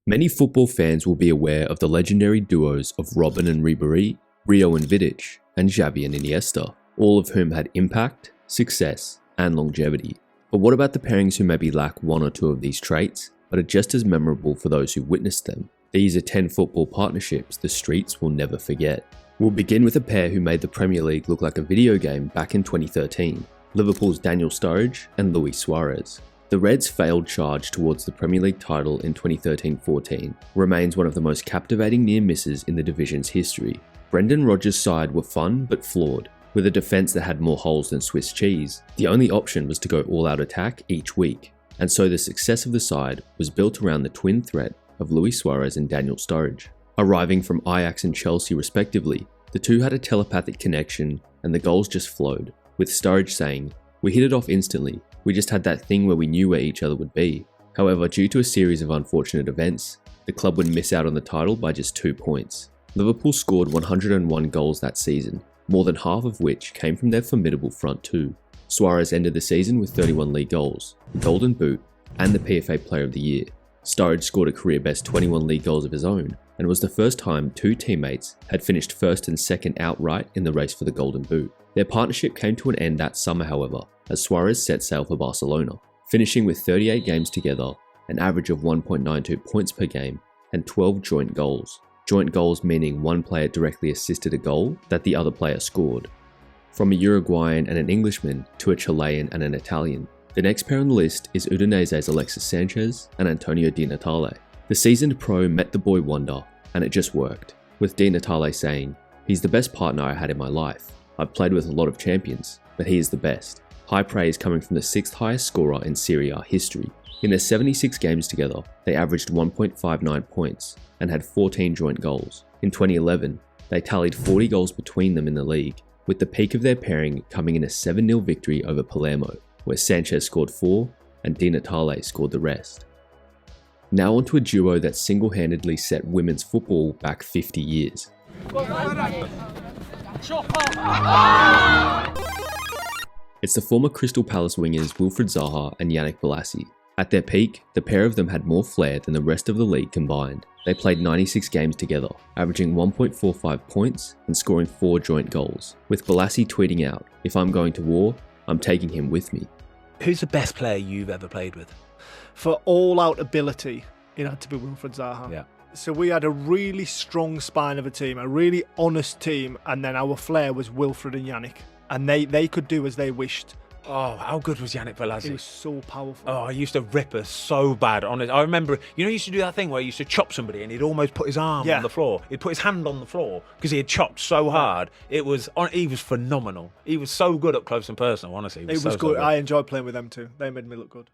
Many football fans will be aware of the legendary duos of Robben and Ribery, Rio and Vidic, and Xavi and Iniesta, all of whom had impact, success, and longevity. But what about the pairings who maybe lack one or two of these traits, but are just as memorable for those who witnessed them? These are 10 football partnerships the streets will never forget. We'll begin with a pair who made the Premier League look like a video game back in 2013, Liverpool's Daniel Sturridge and Luis Suarez. The Reds' failed charge towards the Premier League title in 2013-14 remains one of the most captivating near misses in the division's history. Brendan Rodgers' side were fun but flawed, with a defence that had more holes than Swiss cheese. The only option was to go all-out attack each week, and so the success of the side was built around the twin threat of Luis Suarez and Daniel Sturridge. Arriving from Ajax and Chelsea respectively, the two had a telepathic connection and the goals just flowed, with Sturridge saying, "We hit it off instantly. We just had that thing where we knew where each other would be." However, due to a series of unfortunate events, the club would miss out on the title by just 2 points. Liverpool scored 101 goals that season, more than half of which came from their formidable front two. Suarez ended the season with 31 league goals, the Golden Boot, and the PFA Player of the Year. Sturridge scored a career-best 21 league goals of his own, and was the first time two teammates had finished first and second outright in the race for the Golden Boot. Their partnership came to an end that summer, however, as Suarez set sail for Barcelona, finishing with 38 games together, an average of 1.92 points per game, and 12 joint goals. Joint goals meaning one player directly assisted a goal that the other player scored. From a Uruguayan and an Englishman to a Chilean and an Italian, the next pair on the list is Udinese's Alexis Sanchez and Antonio Di Natale. The seasoned pro met the boy wonder, and it just worked, with Di Natale saying, "He's the best partner I had in my life. I've played with a lot of champions, but he is the best." High praise coming from the 6th highest scorer in Serie A history. In their 76 games together, they averaged 1.59 points and had 14 joint goals. In 2011, they tallied 40 goals between them in the league, with the peak of their pairing coming in a 7-0 victory over Palermo, where Sanchez scored 4 and Di Natale scored the rest. Now onto a duo that single-handedly set women's football back 50 years. It's the former Crystal Palace wingers Wilfried Zaha and Yannick Bolasie. At their peak, the pair of them had more flair than the rest of the league combined. They played 96 games together, averaging 1.45 points and scoring 4 joint goals, with Bolasie tweeting out, "If I'm going to war, I'm taking him with me." Who's the best player you've ever played with? For all-out ability, it had to be Wilfried Zaha. Yeah. So we had a really strong spine of a team, a really honest team, and then our flair was Wilfried and Yannick. And they could do as they wished. Oh, how good was Yannick Bolasie? He was so powerful. Oh, he used to rip us so bad. Honest, I remember, he used to do that thing where he used to chop somebody and he'd almost put his arm on the floor. He'd put his hand on the floor because he had chopped so hard. He was phenomenal. He was so good up close and personal, honestly. It was good. So good. I enjoyed playing with them too. They made me look good.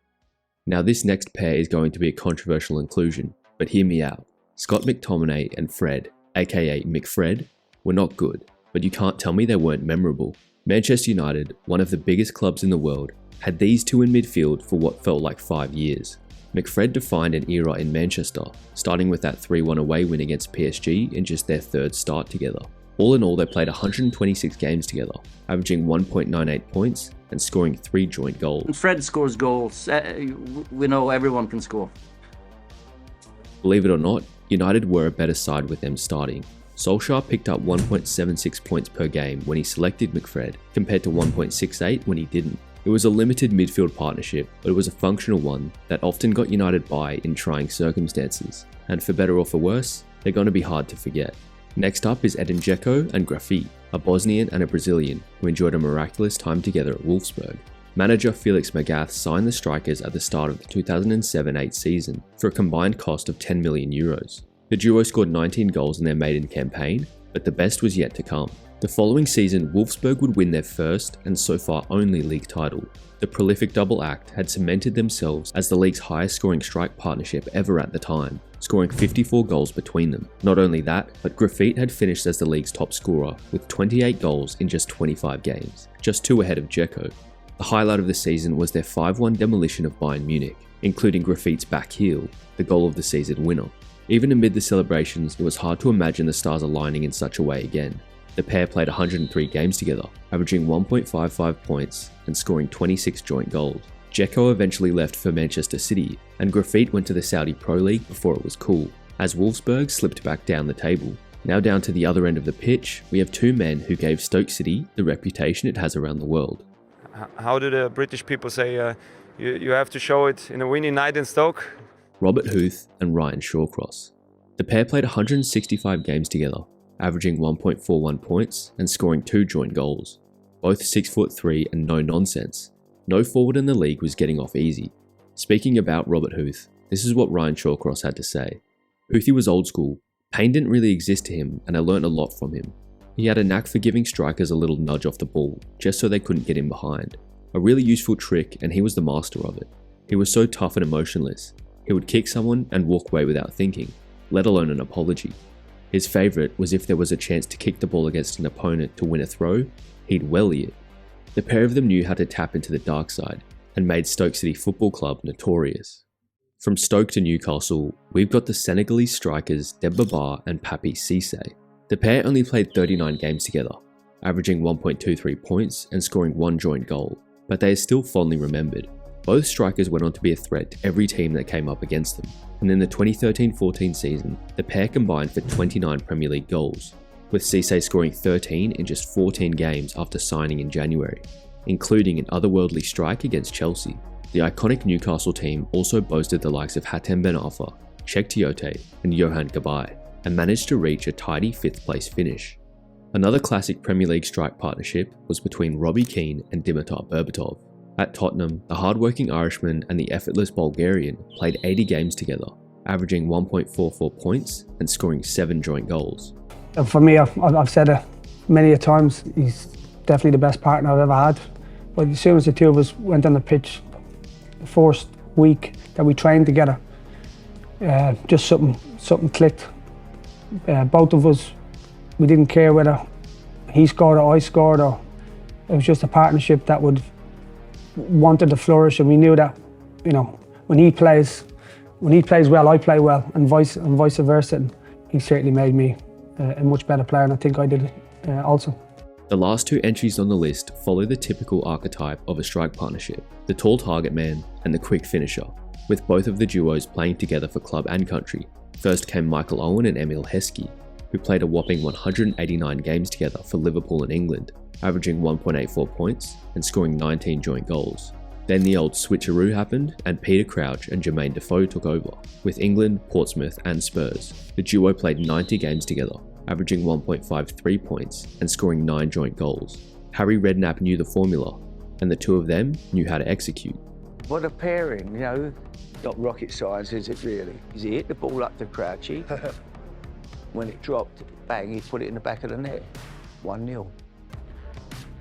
Now this next pair is going to be a controversial inclusion, but hear me out. Scott McTominay and Fred, aka McFred, were not good, but you can't tell me they weren't memorable. Manchester United, one of the biggest clubs in the world, had these two in midfield for what felt like 5 years. McFred defined an era in Manchester, starting with that 3-1 away win against PSG in just their 3rd start together. All in all, they played 126 games together, averaging 1.98 points and scoring 3 joint goals. Fred scores goals. We know everyone can score. Believe it or not, United were a better side with them starting. Solskjaer picked up 1.76 points per game when he selected McFred, compared to 1.68 when he didn't. It was a limited midfield partnership, but it was a functional one that often got United by in trying circumstances. And for better or for worse, they're going to be hard to forget. Next up is Edin Dzeko and Grafite, a Bosnian and a Brazilian who enjoyed a miraculous time together at Wolfsburg. Manager Felix Magath signed the strikers at the start of the 2007-8 season for a combined cost of €10 million. The duo scored 19 goals in their maiden campaign, but the best was yet to come. The following season, Wolfsburg would win their first and so far only league title. The prolific double act had cemented themselves as the league's highest scoring strike partnership ever at the time, scoring 54 goals between them. Not only that, but Grafite had finished as the league's top scorer with 28 goals in just 25 games, just 2 ahead of Dzeko. The highlight of the season was their 5-1 demolition of Bayern Munich, including Grafite's back heel, the goal of the season winner. Even amid the celebrations, it was hard to imagine the stars aligning in such a way again. The pair played 103 games together, averaging 1.55 points and scoring 26 joint goals. Dzeko eventually left for Manchester City, and Graffiti went to the Saudi Pro League before it was cool, as Wolfsburg slipped back down the table. Now down to the other end of the pitch, we have two men who gave Stoke City the reputation it has around the world. How do the British people say you have to show it in a winning night in Stoke? Robert Huth and Ryan Shawcross. The pair played 165 games together, averaging 1.41 points and scoring 2 joint goals. Both 6'3" and no nonsense. No forward in the league was getting off easy. Speaking about Robert Huth, this is what Ryan Shawcross had to say. Huthy was old school. Pain didn't really exist to him, and I learnt a lot from him. He had a knack for giving strikers a little nudge off the ball, just so they couldn't get in behind. A really useful trick, and he was the master of it. He was so tough and emotionless. He would kick someone and walk away without thinking, let alone an apology. His favourite was if there was a chance to kick the ball against an opponent to win a throw, he'd welly it. The pair of them knew how to tap into the dark side, and made Stoke City Football Club notorious. From Stoke to Newcastle, we've got the Senegalese strikers Demba Ba and Papi Cissé. The pair only played 39 games together, averaging 1.23 points and scoring 1 joint goal, but they are still fondly remembered. Both strikers went on to be a threat to every team that came up against them, and in the 2013-14 season, the pair combined for 29 Premier League goals, with Cissé scoring 13 in just 14 games after signing in January, including an otherworldly strike against Chelsea. The iconic Newcastle team also boasted the likes of Hatem Ben Arfa, Cheick Tiote and Johan Gabai, and managed to reach a tidy 5th place finish. Another classic Premier League strike partnership was between Robbie Keane and Dimitar Berbatov. At Tottenham, the hard-working Irishman and the effortless Bulgarian played 80 games together, averaging 1.44 points and scoring 7 joint goals. For me, I've said it many a times, he's definitely the best partner I've ever had. But as soon as the two of us went on the pitch, the first week that we trained together, just something clicked. Both of us, we didn't care whether he scored or I scored, or it was just a partnership that wanted to flourish, and we knew that, you know, when he plays well, I play well, and vice versa. And he certainly made me a much better player, and I think I did also. The last 2 entries on the list follow the typical archetype of a strike partnership, the tall target man and the quick finisher, with both of the duos playing together for club and country. First came Michael Owen and Emil Heskey, who played a whopping 189 games together for Liverpool and England, averaging 1.84 points and scoring 19 joint goals. Then the old switcheroo happened, and Peter Crouch and Jermaine Defoe took over, with England, Portsmouth and Spurs. The duo played 90 games together, averaging 1.53 points and scoring 9 joint goals. Harry Redknapp knew the formula, and the two of them knew how to execute. What a pairing, you know. Not rocket science, is it really? He hit the ball up to Crouchy. When it dropped, bang, he put it in the back of the net. 1-0.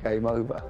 Game over.